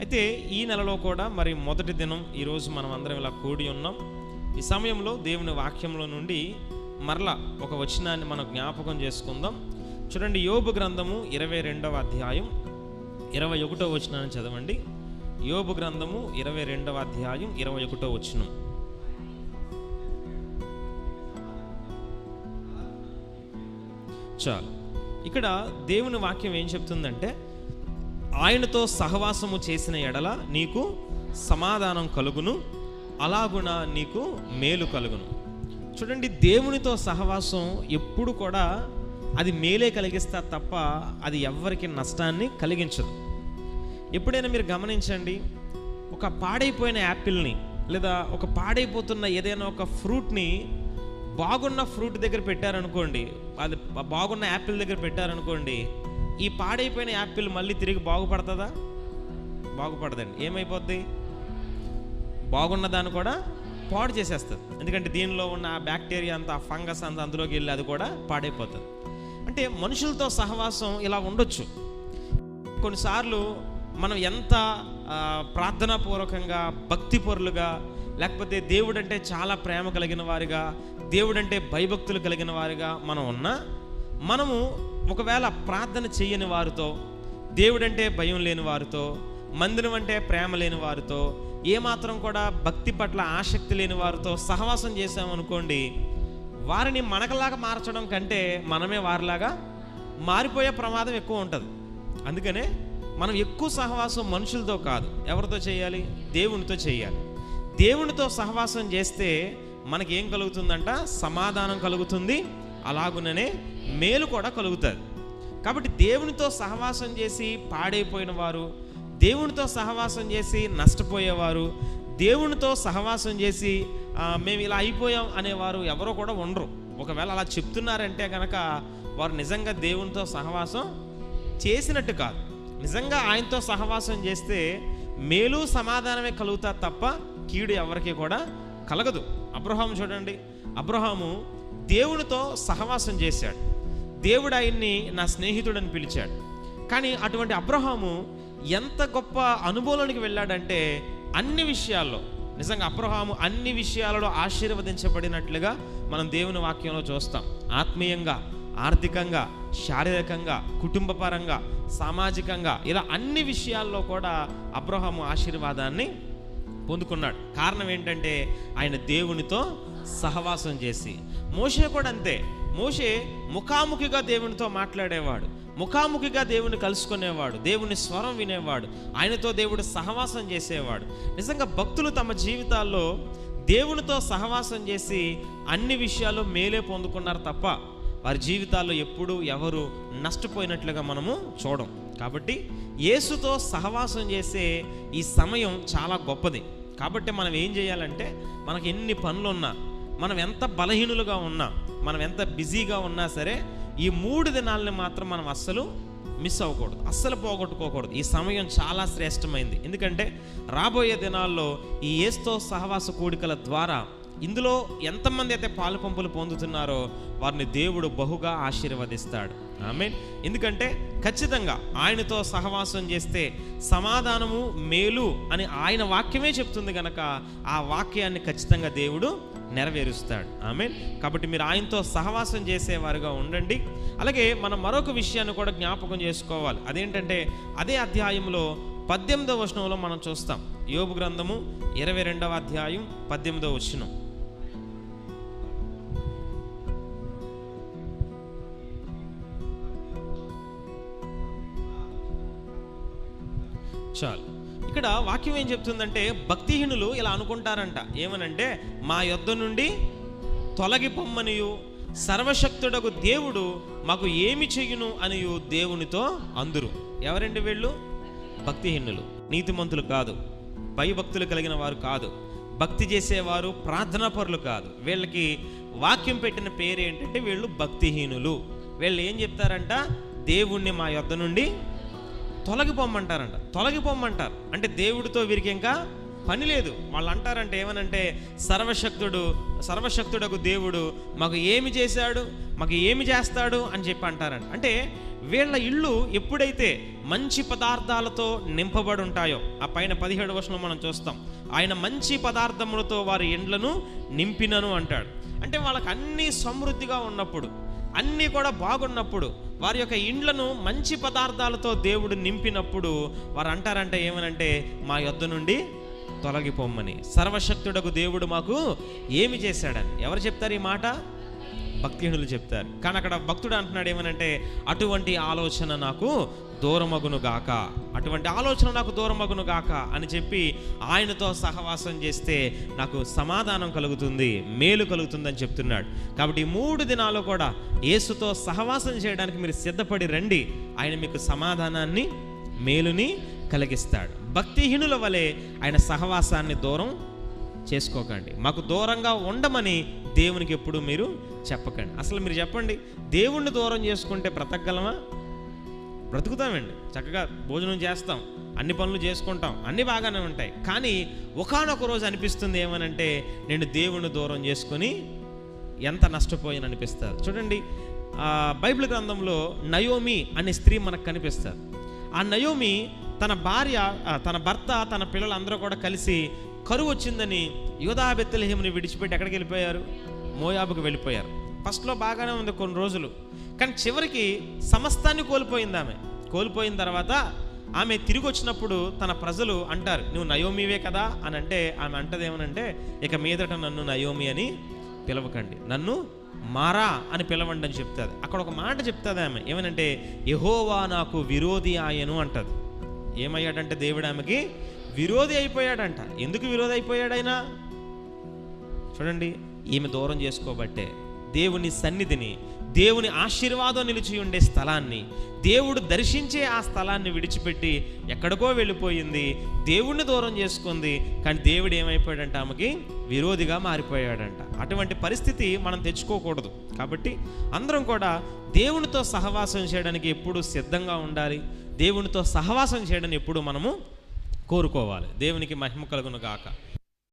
అయితే ఈ నెలలో కూడా మరి మొదటి దినం ఈరోజు మనం అందరం ఇలా కూడి ఉన్నాం. ఈ సమయంలో దేవుని వాక్యంలో నుండి మరలా ఒక వచనాన్ని మనం జ్ఞాపకం చేసుకుందాం. చూడండి, యోబు గ్రంథము 22వ అధ్యాయం 21వ వచనాన్ని చదవండి. యోబు గ్రంథము 22వ అధ్యాయం 21వ వచనం. చాలు. ఇక్కడ దేవుని వాక్యం ఏం చెప్తుందంటే, ఆయనతో సహవాసము చేసిన ఎడల నీకు సమాధానం కలుగును, అలాగున నీకు మేలు కలుగును. చూడండి, దేవునితో సహవాసం ఎప్పుడు కూడా అది మేలే కలిగిస్తా తప్ప అది ఎవ్వరికి నష్టాన్ని కలిగించదు. ఎప్పుడైనా మీరు గమనించండి, ఒక పాడైపోయిన యాపిల్ని లేదా ఒక పాడైపోతున్న ఏదైనా ఒక ఫ్రూట్ని బాగున్న ఫ్రూట్ దగ్గర పెట్టారనుకోండి, అది బాగున్న యాపిల్ దగ్గర పెట్టారనుకోండి, ఈ పాడైపోయిన యాపిల్ మళ్ళీ తిరిగి బాగుపడుతుందా? బాగుపడదండి. ఏమైపోద్ది? బాగున్న దాన్ని కూడా పాడు చేసేస్తుంది. ఎందుకంటే దీనిలో ఉన్న బ్యాక్టీరియా అంతా, ఫంగస్ అంతా అందులోకి వెళ్ళి అది కూడా పాడైపోతుంది. అంటే మనుషులతో సహవాసం ఇలా ఉండొచ్చు. కొన్నిసార్లు మనం ఎంత ప్రార్థనాపూర్వకంగా, భక్తిపరులుగా, లేకపోతే దేవుడంటే చాలా ప్రేమ కలిగిన వారిగా, దేవుడంటే భయభక్తులు కలిగిన వారిగా మనం ఉన్నా, మనము ఒకవేళ ప్రార్థన చేయని వారితో, దేవుడంటే భయం లేని వారితో, మందిరం అంటే ప్రేమ లేని వారితో, ఏమాత్రం కూడా భక్తి పట్ల ఆసక్తి లేని వారితో సహవాసం చేసామనుకోండి, వారిని మనకలాగా మార్చడం కంటే మనమే వారిలాగా మారిపోయే ప్రమాదం ఎక్కువ ఉంటుంది. అందుకనే మనం ఎక్కువ సహవాసం మనుషులతో కాదు, ఎవరితో చేయాలి? దేవునితో చేయాలి. దేవునితో సహవాసం చేస్తే మనకేం కలుగుతుందంట? సమాధానం కలుగుతుంది, అలాగుననే మేలు కూడా కలుగుతుంది. కాబట్టి దేవునితో సహవాసం చేసి పాడైపోయిన వారు, దేవునితో సహవాసం చేసి నష్టపోయేవారు, దేవునితో సహవాసం చేసి మేము ఇలా అయిపోయాం అనేవారు ఎవరో కూడా ఉండరు. ఒకవేళ అలా చెప్తున్నారంటే కనుక వారు నిజంగా దేవునితో సహవాసం చేసినట్టు కాదు. నిజంగా ఆయనతో సహవాసం చేస్తే మేలు సమాధానమే కలుగుతా తప్ప కీడు ఎవరికి కూడా కలగదు. అబ్రహాము చూడండి, అబ్రహాము దేవునితో సహవాసం చేశాడు. దేవుడు ఆయన్ని నా స్నేహితుడని పిలిచాడు. కానీ అటువంటి అబ్రహాము ఎంత గొప్ప అనుభవంలోనికి వెళ్ళాడంటే, అన్ని విషయాల్లో నిజంగా అబ్రహాము అన్ని విషయాలలో ఆశీర్వదించబడినట్లుగా మనం దేవుని వాక్యంలో చూస్తాం. ఆత్మీయంగా, ఆర్థికంగా, శారీరకంగా, కుటుంబపరంగా, సామాజికంగా, ఇలా అన్ని విషయాల్లో కూడా అబ్రహాము ఆశీర్వాదాన్ని పొందుకున్నాడు. కారణం ఏంటంటే ఆయన దేవునితో సహవాసం చేసి. మోషే కూడా అంతే. మోషే ముఖాముఖిగా దేవునితో మాట్లాడేవాడు, ముఖాముఖిగా దేవుని కలుసుకునేవాడు, దేవుని స్వరం వినేవాడు, ఆయనతో దేవుడు సహవాసం చేసేవాడు. నిజంగా భక్తులు తమ జీవితాల్లో దేవునితో సహవాసం చేసి అన్ని విషయాల్లో మేలే పొందుకున్నారు తప్ప వారి జీవితాల్లో ఎప్పుడూ ఎవరు నష్టపోయినట్లుగా మనము చూడం. కాబట్టి యేసుతో సహవాసం చేసే ఈ సమయం చాలా గొప్పది. కాబట్టి మనం ఏం చేయాలంటే, మనకు ఎన్ని పనులున్నా, మనం ఎంత బలహీనులుగా ఉన్నా, మనం ఎంత బిజీగా ఉన్నా సరే, ఈ 3 దినాలని మాత్రం మనం అస్సలు మిస్ అవ్వకూడదు, అస్సలు పోగొట్టుకోకూడదు. ఈ సమయం చాలా శ్రేష్టమైంది. ఎందుకంటే రాబోయే దినాల్లో ఈ యేసుతో సహవాస కూడికల ద్వారా ఇందులో ఎంతమంది అయితే పాలు పంపులు పొందుతున్నారో వారిని దేవుడు బహుగా ఆశీర్వదిస్తాడు. ఆమేన్. ఎందుకంటే ఖచ్చితంగా ఆయనతో సహవాసం చేస్తే సమాధానము, మేలు అని ఆయన వాక్యమే చెప్తుంది కనుక ఆ వాక్యాన్ని ఖచ్చితంగా దేవుడు నెరవేరుస్తాడు. ఆమేన్. కాబట్టి మీరు ఆయనతో సహవాసం చేసేవారుగా ఉండండి. అలాగే మనం మరొక విషయాన్ని కూడా జ్ఞాపకం చేసుకోవాలి. అదేంటంటే, అదే అధ్యాయంలో 18వ వచనంలో మనం చూస్తాం. యోబు గ్రంథము 22వ అధ్యాయం 18వ వచనం. చాలు. ఇక్కడ వాక్యం ఏం చెప్తుందంటే, భక్తిహీనులు ఇలా అనుకుంటారంట. ఏమనంటే, మా యొద్ద నుండి తొలగిపోమ్మనియు సర్వశక్తుడగు దేవుడు మాకు ఏమి చెయ్యును అనియు దేవునితో అందురు. ఎవరండి వీళ్ళు? భక్తిహీనులు. నీతిమంతులు కాదు, భయభక్తులు కలిగిన వారు కాదు, భక్తి చేసేవారు, ప్రార్థనాపరులు కాదు. వీళ్ళకి వాక్యం పెట్టిన పేరు ఏంటంటే వీళ్ళు భక్తిహీనులు. వీళ్ళు ఏం చెప్తారంట? దేవుణ్ణి మా యొద్ద నుండి తొలగిపోమ్మంటారంట. తొలగిపోమ్మంటారు అంటే దేవుడితో వీరికి ఇంకా పని లేదు. వాళ్ళు అంటారంటే ఏమనంటే, సర్వశక్తుడకు దేవుడు మాకు ఏమి చేశాడు, మాకు ఏమి చేస్తాడు అని చెప్పి అంటారంట. అంటే వీళ్ళ ఇళ్ళు ఎప్పుడైతే మంచి పదార్థాలతో నింపబడి ఉంటాయో, ఆ పైన 17వ వచనంలో మనం చూస్తాం, ఆయన మంచి పదార్థములతో వారి ఇండ్లను నింపినను అంటాడు. అంటే వాళ్ళకి అన్నీ సమృద్ధిగా ఉన్నప్పుడు, అన్నీ కూడా బాగున్నప్పుడు, వారి యొక్క ఇండ్లను మంచి పదార్థాలతో దేవుడు నింపినప్పుడు వారు అంటారంటే ఏమనంటే, మా యొద్ద నుండి తొలగిపోమ్మని. సర్వశక్తుడకు దేవుడు మాకు ఏమి చేశాడని ఎవరు చెప్తారు ఈ మాట? భక్తిహీనులు చెప్తారు. కానీ అక్కడ భక్తుడు అంటున్నాడు ఏమనంటే, అటువంటి ఆలోచన నాకు దూరమగును గాక, అటువంటి ఆలోచన నాకు దూరమగును గాక అని చెప్పి ఆయనతో సహవాసం చేస్తే నాకు సమాధానం కలుగుతుంది, మేలు కలుగుతుందని చెప్తున్నాడు. కాబట్టి ఈ 3 దినాలు కూడా యేసుతో సహవాసం చేయడానికి మీరు సిద్ధపడి రండి. ఆయన మీకు సమాధానాన్ని, మేలుని కలిగిస్తాడు. భక్తిహీనుల వలె ఆయన సహవాసాన్ని దూరం చేసుకోకండి. మాకు దూరంగా ఉండమని దేవునికి ఎప్పుడు మీరు చెప్పకండి. అసలు మీరు చెప్పండి, దేవుణ్ణి దూరం చేసుకుంటే బ్రతకగలమా? బ్రతుకుతామండి, చక్కగా భోజనం చేస్తాం, అన్ని పనులు చేసుకుంటాం, అన్నీ బాగానే ఉంటాయి. కానీ ఒకానొక రోజు అనిపిస్తుంది ఏమనంటే, నేను దేవుణ్ణి దూరం చేసుకొని ఎంత నష్టపోయాను అనిపిస్తుంది. చూడండి, బైబిల్ గ్రంథంలో నయోమి అనే స్త్రీ మనకు కనిపిస్తుంది. ఆ నయోమి తన భార్య, తన భర్త, తన పిల్లలందరూ కూడా కలిసి కరువు వచ్చిందని యూదా బెత్లెహేముని విడిచిపెట్టి ఎక్కడికి వెళ్ళిపోయారు? మోయాబుకు వెళ్ళిపోయారు. ఫస్ట్లో బాగానే ఉంది కొన్ని రోజులు, కానీ చివరికి సమస్తాన్ని కోల్పోయింది. ఆమె కోల్పోయిన తర్వాత ఆమె తిరిగి వచ్చినప్పుడు తన ప్రజలు అంటారు, నువ్వు నయోమివే కదా అని అంటే, ఆమె అంటది ఏమనంటే, ఇక మీదట నన్ను నయోమి అని పిలవకండి, నన్ను మారా అని పిలవండి అని చెప్తుంది. అక్కడ ఒక మాట చెప్తుంది ఆమె ఏమనంటే, యెహోవా నాకు విరోధి ఆయను అంటది. ఏమయ్యాడంటే దేవుడు ఆమెకి విరోధి అయిపోయాడంట. ఎందుకు విరోధి అయిపోయాడు ఆయన? చూడండి, ఈమె దూరం చేసుకోబట్టే దేవుని సన్నిధిని, దేవుని ఆశీర్వాదం నిలిచి ఉండే స్థలాన్ని, దేవుడు దర్శించే ఆ స్థలాన్ని విడిచిపెట్టి ఎక్కడికో వెళ్ళిపోయింది, దేవుణ్ణి దూరం చేసుకుంది. కానీ దేవుడు ఏమైపోయాడంట? ఆమెకి విరోధిగా మారిపోయాడంట. అటువంటి పరిస్థితి మనం తెచ్చుకోకూడదు. కాబట్టి అందరం కూడా దేవునితో సహవాసం చేయడానికి ఎప్పుడు సిద్ధంగా ఉండాలి. దేవునితో సహవాసం చేయడానికి ఎప్పుడు మనము కోరుకోవాలి. దేవునికి మహిమ కలుగును గాక.